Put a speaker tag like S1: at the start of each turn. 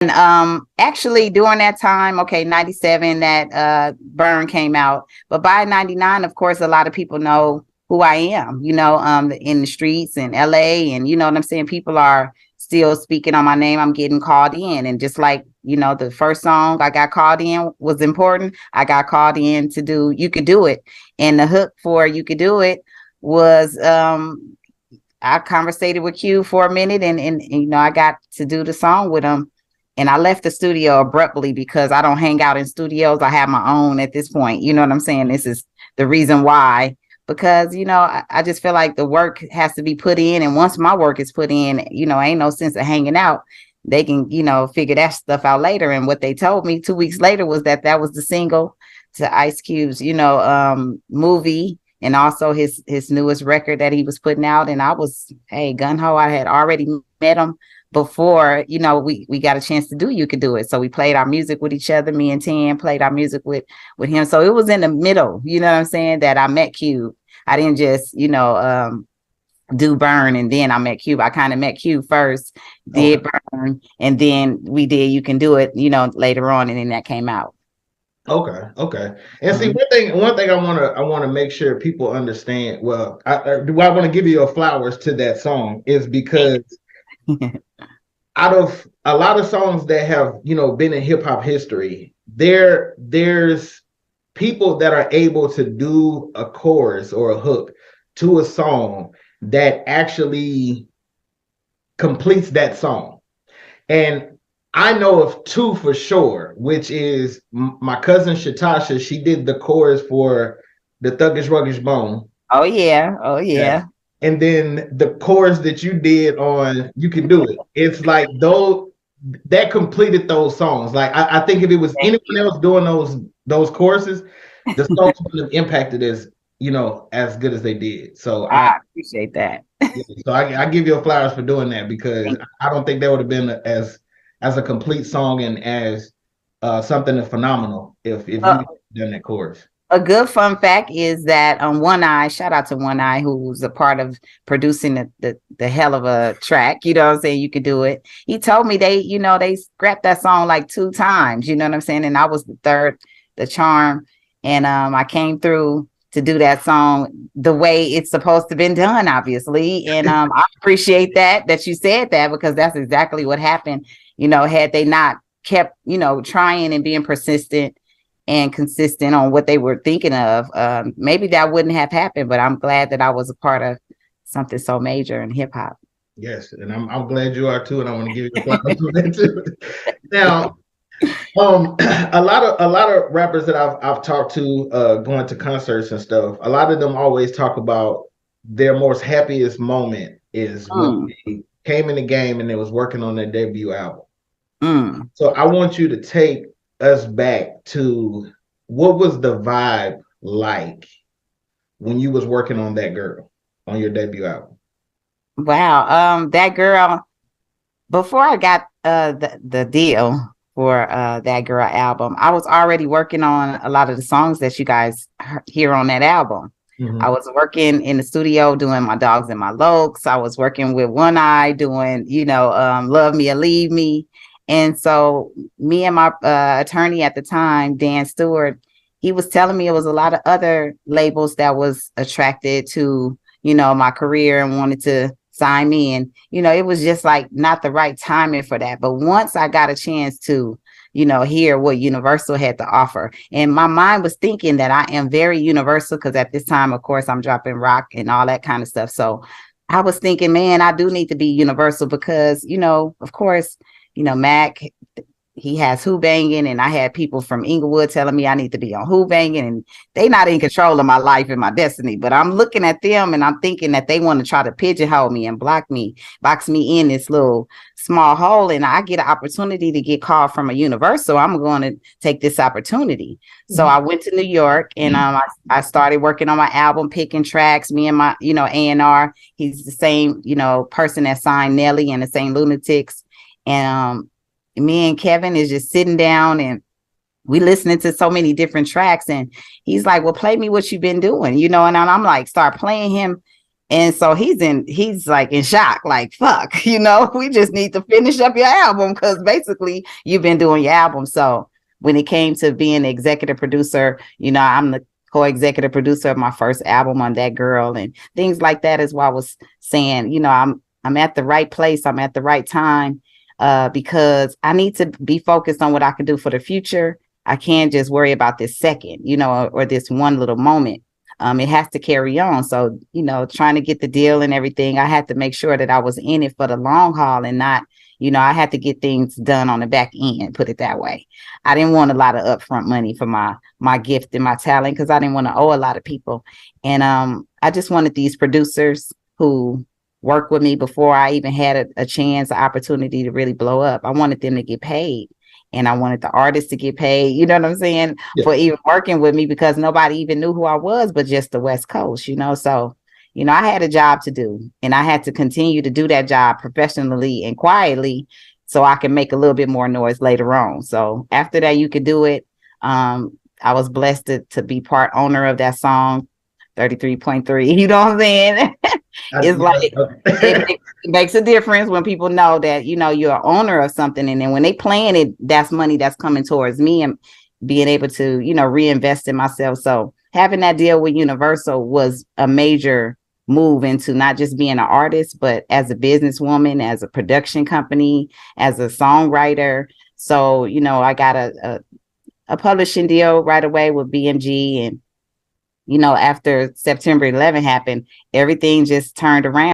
S1: And actually during that time, okay, 97, that Burn came out. But by 99, of course, a lot of people know who I am, in the streets in LA. And you know what I'm saying? People are still speaking on my name. I'm getting called in. And just like, the first song I got called in was important. I got called in to do You Could Do It. And the hook for You Could Do It was I conversated with Q for a minute, and I got to do the song with him. And I left the studio abruptly because I don't hang out in studios. I have my own at this point. You know what I'm saying? This is the reason why. Because, I just feel like the work has to be put in. And once my work is put in, ain't no sense of hanging out. They can, figure that stuff out later. And what they told me 2 weeks later was that was the single to Ice Cube's, movie, and also his newest record that he was putting out. And I was, hey, gun ho, I had already met him before, we got a chance to do You Could Do It. So we played our music with each other. Me and Tan played our music with him. So it was in the middle, you know what I'm saying, that I met Cube. I didn't just, do Burn and then I met Cube. I kind of met Cube first, did Burn, and then we did You Can Do It, later on, and then that came out.
S2: Okay. And see, one thing I want to make sure people understand. Well, I want to give you your flowers to that song is because out of a lot of songs that have been in hip hop history, there's people that are able to do a chorus or a hook to a song that actually completes that song. And I know of two for sure, which is my cousin Shatasha. She did the chorus for the Thuggish Ruggish Bone.
S1: Oh yeah.
S2: And then the chorus that you did on You Can Do It. It's like those that completed those songs. Like I think if it was anyone else doing those choruses, the songs would have impacted as good as they did. So
S1: I appreciate that.
S2: So I give you flowers for doing that, because I don't think that would have been as a complete song and as something phenomenal if you done that chorus.
S1: A good fun fact is that One Eye, shout out to One Eye, who's a part of producing the hell of a track, you know what I'm saying, You Could Do It. He told me they scrapped that song like 2 times, you know what I'm saying? And I was the third, the charm. And I came through to do that song the way it's supposed to been done, obviously. And I appreciate that you said that, because that's exactly what happened. Had they not kept, trying and being persistent and consistent on what they were thinking of, maybe that wouldn't have happened. But I'm glad that I was a part of something so major in hip hop.
S2: Yes, and I'm glad you are too, and I want to give you a flowers for that too. Now, a lot of rappers that I've talked to, going to concerts and stuff, a lot of them always talk about their most happiest moment is when they came in the game and they was working on their debut album. So I want you to take us back to what was the vibe like when you was working on That Girl on your debut album.
S1: Wow, That Girl, before I got the deal for That Girl album, I was already working on a lot of the songs that you guys hear on that album. I was working in the studio doing My Dogs and My Lokes. I was working with One Eye doing Love Me or Leave Me. And so me and my attorney at the time, Dan Stewart, he was telling me it was a lot of other labels that was attracted to, my career and wanted to sign me. And, it was just like not the right timing for that. But once I got a chance to, hear what Universal had to offer, and my mind was thinking that I am very Universal, because at this time, of course, I'm dropping rock and all that kind of stuff. So I was thinking, man, I do need to be Universal because, of course, Mack, he has Who Banging, and I had people from Inglewood telling me I need to be on Who Banging, and they not in control of my life and my destiny. But I'm looking at them and I'm thinking that they want to try to pigeonhole me and box me in this little small hole. And I get an opportunity to get called from a Universal. I'm going to take this opportunity. So I went to New York and I started working on my album, picking tracks. Me and my, A&R, he's the same, person that signed Nelly and the same Lunatics. And me and Kevin is just sitting down and we listening to so many different tracks. And he's like, well, play me what you've been doing, and I'm like, start playing him And so he's like in shock, like, fuck, we just need to finish up your album because basically you've been doing your album. So when it came to being the executive producer, I'm the co-executive producer of my first album on That Girl and things like that is why I was saying, I'm at the right place. I'm at the right time because I need to be focused on what I can do for the future. I can't just worry about this second, or this one little moment. It has to carry on. So, trying to get the deal and everything, I had to make sure that I was in it for the long haul and not, I had to get things done on the back end, put it that way. I didn't want a lot of upfront money for my gift and my talent because I didn't want to owe a lot of people. And I just wanted these producers who worked with me before I even had a chance, an opportunity to really blow up. I wanted them to get paid. And I wanted the artists to get paid, you know what I'm saying, for even working with me because nobody even knew who I was, but just the West Coast, So, I had a job to do and I had to continue to do that job professionally and quietly so I can make a little bit more noise later on. So after that, you could do it. I was blessed to be part owner of that song, 33.3, you know what I'm saying? It's like it makes a difference when people know that you're an owner of something, and then when they playing it, that's money that's coming towards me and being able to reinvest in myself. So having that deal with Universal was a major move into not just being an artist, but as a businesswoman, as a production company, as a songwriter. So I got a publishing deal right away with BMG, and after September 11 happened, everything just turned around.